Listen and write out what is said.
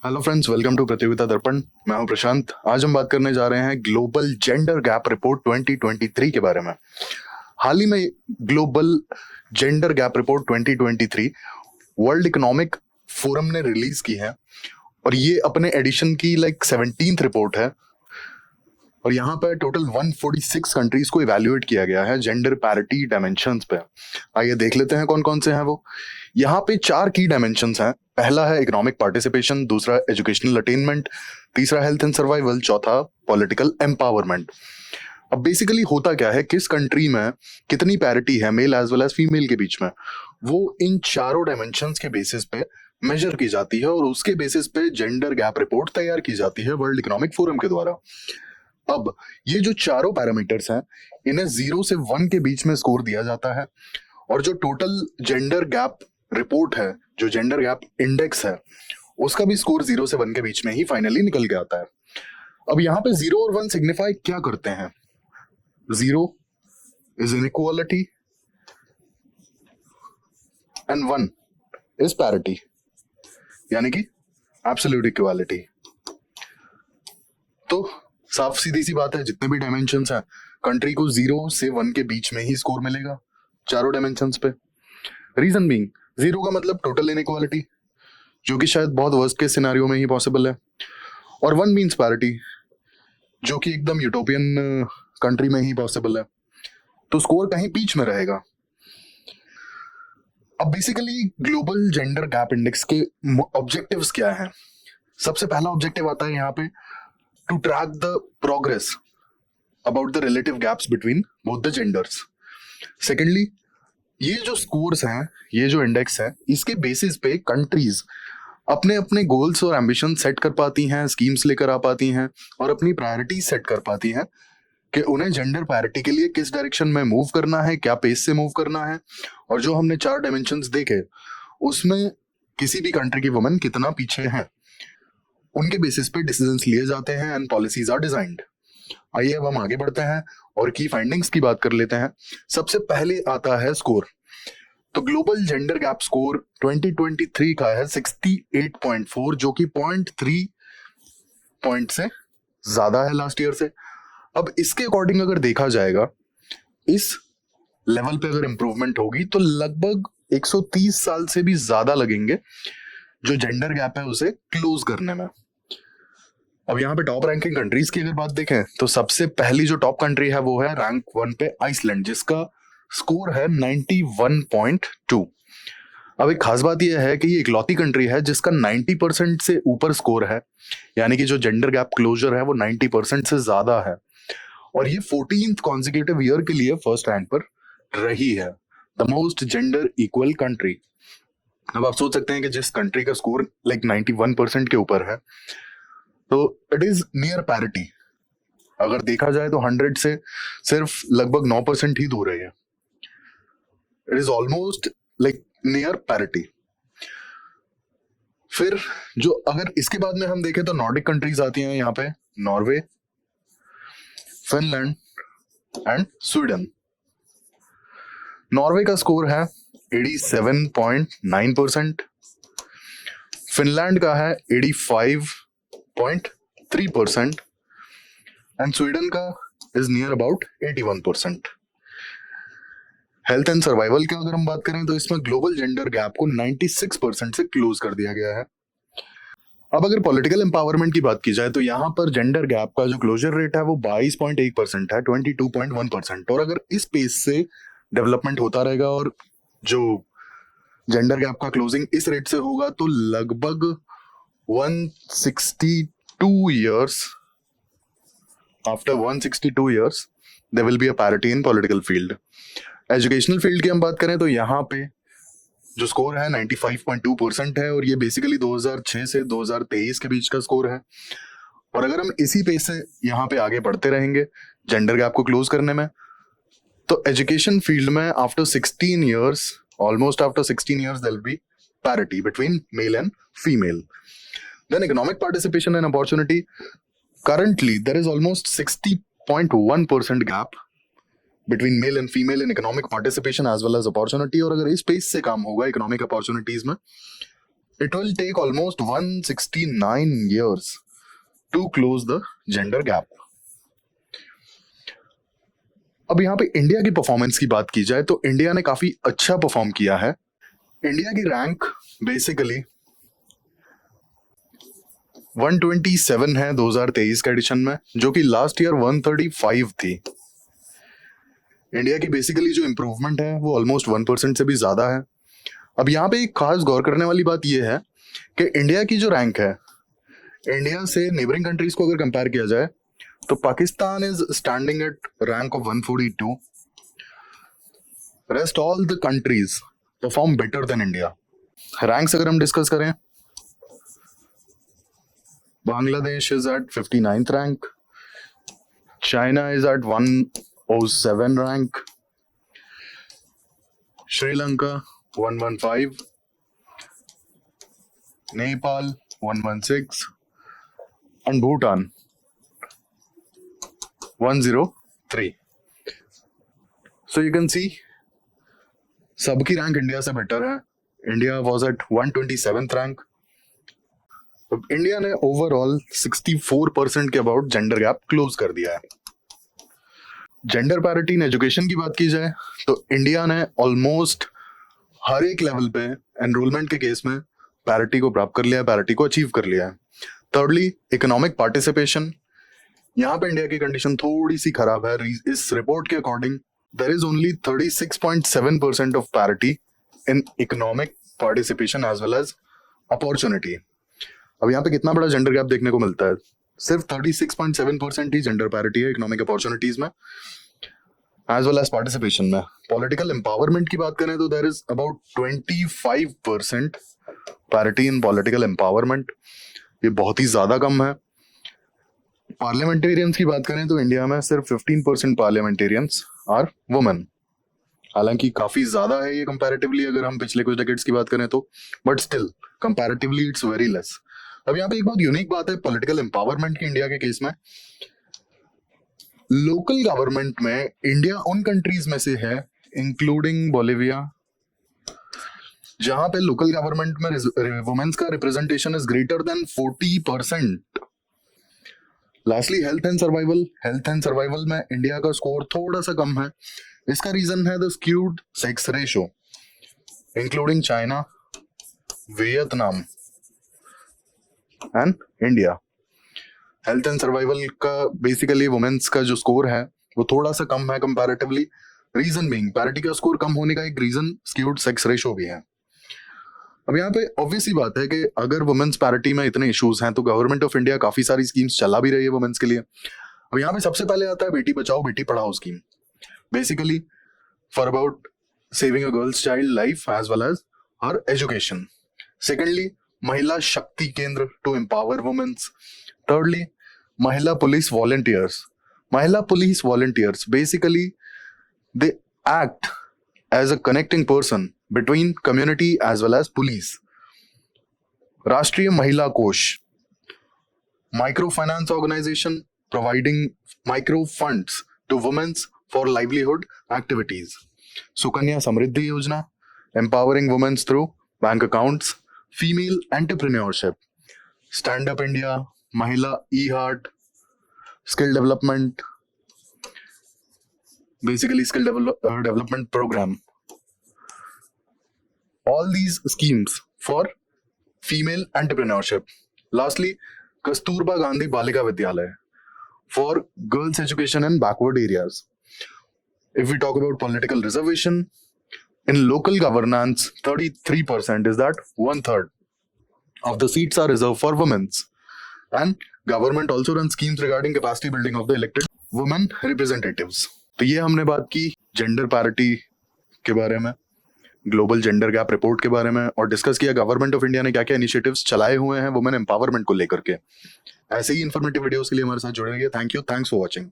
Hello friends, welcome to प्रतियोगिता दर्पण। मैं हूं प्रशांत। आज हम बात करने जा रहे हैं ग्लोबल जेंडर गैप रिपोर्ट 2023 के बारे में। हाल ही में global gender gap report 2023 world economic forum ने रिलीज की है और ये अपने एडिशन की 17th रिपोर्ट है। और यहाँ पर टोटल 146 कंट्रीज को इवेल्युएट किया गया है जेंडर पैरिटी डायमेंशंस पे। आइए देख लेते हैं कौन कौन से हैं वो। यहाँ पे 4 की डायमेंशंस हैं। पहला है इकोनॉमिक पार्टिसिपेशन, दूसरा एजुकेशनल अटेनमेंट, तीसरा हेल्थ एंड सर्वाइवल, चौथा पॉलिटिकल एम्पावरमेंट। अब बेसिकली होता क्या है, किस कंट्री में कितनी पैरिटी है male as well as female के बीच में, वो इन चारों डायमेंशंस के बेसिस पे मेजर की जाती है और उसके बेसिस पे जेंडर गैप रिपोर्ट तैयार की जाती है वर्ल्ड इकोनॉमिक फोरम के द्वारा। अब ये जो चारों पैरामीटर्स हैं, इन्हें 0 से 1 के बीच में स्कोर दिया जाता है और जो टोटल जेंडर गैप रिपोर्ट है, जो जेंडर गैप इंडेक्स है, उसका भी स्कोर 0 से 1 के बीच में ही फाइनली निकल के आता है। अब यहाँ पे 0 और 1 सिग्निफाई क्या करते हैं? 0 is inequality and 1 is parity, यानी कि एब्सोल्यूट इक्वालिटी। तो साफ सीधी सी बात है, जितने भी डायमेंशंस हैं, कंट्री को 0 से 1 के बीच में ही स्कोर मिलेगा चारों डायमेंशंस पे। रीजन बीइंग, 0 का मतलब टोटल इनइक्वालिटी, जो कि शायद बहुत वर्स्ट केस सिनेरियो में ही पॉसिबल है, और 1 मींस पैरिटी, जो कि एकदम यूटोपियन कंट्री में ही पॉसिबल है। तो स्कोर कहीं बीच में रहेगा। अब basically global gender gap index के ऑब्जेक्टिव्स क्या हैं? सबसे पहला ऑब्जेक्टिव आता है यहाँ पे, to track the progress about the relative gaps between both the genders. Secondly, ये जो स्कोर्स हैं, ये जो इंडेक्स है, इसके बेसिस पे कंट्रीज अपने अपने गोल्स और एम्बिशन सेट कर पाती हैं, स्कीम्स लेकर आ पाती हैं और अपनी प्रायोरिटी सेट कर पाती हैं कि उन्हें जेंडर पैरिटी के लिए किस डायरेक्शन में मूव करना है, क्या पेस से मूव करना है। और जो हमने 4 डायमेंशंस देखे, उसमें किसी भी कंट्री की वुमेन कितना पीछे है, उनके बेसिस पे डिसीजंस लिए जाते हैं एंड पॉलिसीज आर डिजाइंड। आइए अब हम आगे बढ़ते हैं और की फाइंडिंग्स की बात कर लेते हैं। सबसे पहले आता है स्कोर। तो ग्लोबल जेंडर गैप स्कोर 2023 का है 68.4, जो कि 0.3 पॉइंट से ज्यादा है लास्ट ईयर से। अब इसके अकॉर्डिंग अगर देखा जाएगा, इस लेवल पे अगर इंप्रूवमेंट होगी तो लगभग 130 साल से भी ज्यादा लगेंगे जो जेंडर गैप है उसे क्लोज करने में। अब यहाँ पे टॉप रैंकिंग कंट्रीज की अगर बात देखें, तो सबसे पहली जो टॉप कंट्री है वो है रैंक 1 पे आइसलैंड, जिसका स्कोर है 91.2। अब एक खास बात यह है कि ये इकलौती कंट्री है जिसका 90% से ऊपर स्कोर है, यानी कि जो जेंडर गैप क्लोजर है वो 90% से ज्यादा है। और ये 14th कॉन्जिक्यूटिव ईयर के लिए फर्स्ट रैंक पर रही है, the most gender equal country. अब आप सोच सकते हैं कि जिस कंट्री का स्कोर 91% के ऊपर है, तो इट इज नियर पैरिटी। अगर देखा जाए तो 100 से सिर्फ लगभग 9% ही दूर है। It is almost near parity. फिर जो अगर इसके बाद में हम देखें तो नॉर्डिक कंट्रीज आती हैं यहाँ पे, Norway, Finland and Sweden. Norway का स्कोर है 87.9%, फिनलैंड का है 85.3% एंड स्वीडन का is near about 81%। Health and survival की अगर हम बात करें तो इसमें ग्लोबल जेंडर गैप को 96% से क्लोज कर दिया गया है। अब अगर पॉलिटिकल एम्पावरमेंट की बात की जाए तो यहाँ पर जेंडर गैप का जो क्लोजर रेट है वो 22.1% है, 22.1%। और अगर इस पेस से डेवलपमेंट होता रहेगा और जो जेंडर गैप का क्लोजिंग इस रेट से होगा तो लगभग 162 years, after 162 years there will be a parity in political field। Educational field की हम बात करें तो यहाँ पे जो स्कोर है 95.2% है और ये बेसिकली 2006 से 2023 के बीच का स्कोर है। और अगर हम इसी पेस से यहाँ पे आगे बढ़ते रहेंगे जेंडर गैप को क्लोज करने में, तो एजुकेशन फील्ड में after 16 years, almost after 16 years, there will be parity between male and female. Then economic participation and opportunity. Currently, there is almost 60.1% gap between male and female in economic participation as well as opportunity। और अगर इस pace से काम होगा economic opportunities में, it will take almost 169 years to close the gender gap. अब यहाँ पे इंडिया की परफॉर्मेंस की बात की जाए तो इंडिया ने काफी अच्छा परफॉर्म किया है. इंडिया की रैंक बेसिकली 127 है 2023 के एडिशन में, जो कि लास्ट ईयर 135 थी. इंडिया की बेसिकली जो इम्प्रूवमेंट है वो ऑलमोस्ट 1% से भी ज्यादा है. अब यहाँ पे एक खास गौर करने वाली बात यह है कि इंडिया की जो रैंक है, इंडिया से नेबरिंग कंट्रीज को अगर कंपेयर किया जाए तो Pakistan is standing at rank of 142. Rest all the countries perform better than India. Ranks अगर हम डिस्कस करें, Bangladesh is at 59th rank, China is at 107 rank, Sri Lanka 115, Nepal 116 and Bhutan 103. So you can see सबकी rank India से better है. India was at 127th rank. अब India ने overall 64% के about gender gap close कर दिया है. जेंडर पैरिटी इन एजुकेशन की बात की जाए तो इंडिया ने ऑलमोस्ट हर एक लेवल पे एनरोलमेंट के केस में पैरिटी को प्राप्त कर लिया है, पैरिटी को अचीव कर लिया है. थर्डली, इकोनॉमिक पार्टिसिपेशन, यहाँ पे इंडिया की कंडीशन थोड़ी सी खराब है. इस रिपोर्ट के according there is only 36.7% of parity in economic participation as well as opportunity. अब यहाँ पे कितना बड़ा जेंडर गैप देखने को मिलता है. सिर्फ 36.7% ही जेंडर पैरिटी है इकोनॉमिक अपॉर्चुनिटीज में एज वेल एज पार्टिसिपेशन में. पॉलिटिकल एम्पावरमेंट की बात करें तो there is about 25% parity in political empowerment. ये बहुत ही ज्यादा कम है. पार्लियामेंटेरियंस की बात करें तो इंडिया में सिर्फ 15% पार्लियामेंटेरियंस आर वुमेन. हालांकि काफी ज्यादा है ये कंपैरेटिवली अगर हम पिछले कुछ डेकेड्स की बात करें तो, but still comparatively it's very less. अब यहाँ पे एक बहुत यूनिक बात है पॉलिटिकल एम्पावरमेंट की इंडिया के केस में. लोकल गवर्नमेंट में इंडिया उन कंट्रीज में से है, इंक्लूडिंग बोलिविया, जहां पे लोकल गवर्नमेंट में वुमेन्स का representation is greater than 40%. Lastly, health and survival में इंडिया का स्कोर थोड़ा सा कम है. इसका रीजन है the skewed sex ratio, including China, Vietnam and India. Health and survival का बेसिकली वुमेन्स का जो स्कोर है वो थोड़ा सा कम है कंपैरेटिवली. रीजन बीइंग, पैरिटी का स्कोर कम होने का एक रीजन स्क्यूड सेक्स रेशो भी है. अब यहाँ पे ऑब्वियस ही बात है कि अगर वुमेन्स पैरिटी में इतने इश्यूज हैं तो गवर्नमेंट ऑफ इंडिया काफी सारी स्कीम्स चला भी रही है वुमेन्स के लिए. अब यहाँ पे सबसे पहले आता है बेटी Bachao Beti Padhao scheme, basically for about saving a girls child life as well as her education. Secondly, Mahila Shakti Kendra to empower womens. Thirdly, Mahila police volunteers basically they act as a connecting person between community as well as police. Rashtriya Mahila Kosh, micro finance organisation providing micro funds to women for livelihood activities. Sukanya Samriddhi Yojana, empowering women through bank accounts, female entrepreneurship, Stand Up India, महिला e-heart, skill development, basically skill development program. All these schemes for female entrepreneurship. Lastly, Kasturba Gandhi Balika Vidyalaya for girls education in backward areas. If we talk about political reservation, in local governance, 33% is that 1/3 of the seats are reserved for women. And government also runs schemes regarding capacity building of the elected women representatives. तो ये हमने बात की gender parity के बारे में, global gender gap report के बारे में, और डिस्कस किया गवर्नमेंट ऑफ इंडिया ने क्या क्या इनिशिएटिव्स चलाए हुए हैं वुमेन एम्पावरमेंट को लेकर के. ऐसे ही इंफॉर्मेटिव वीडियोस के लिए हमारे साथ जुड़े रहिए. Thank you, thanks for watching.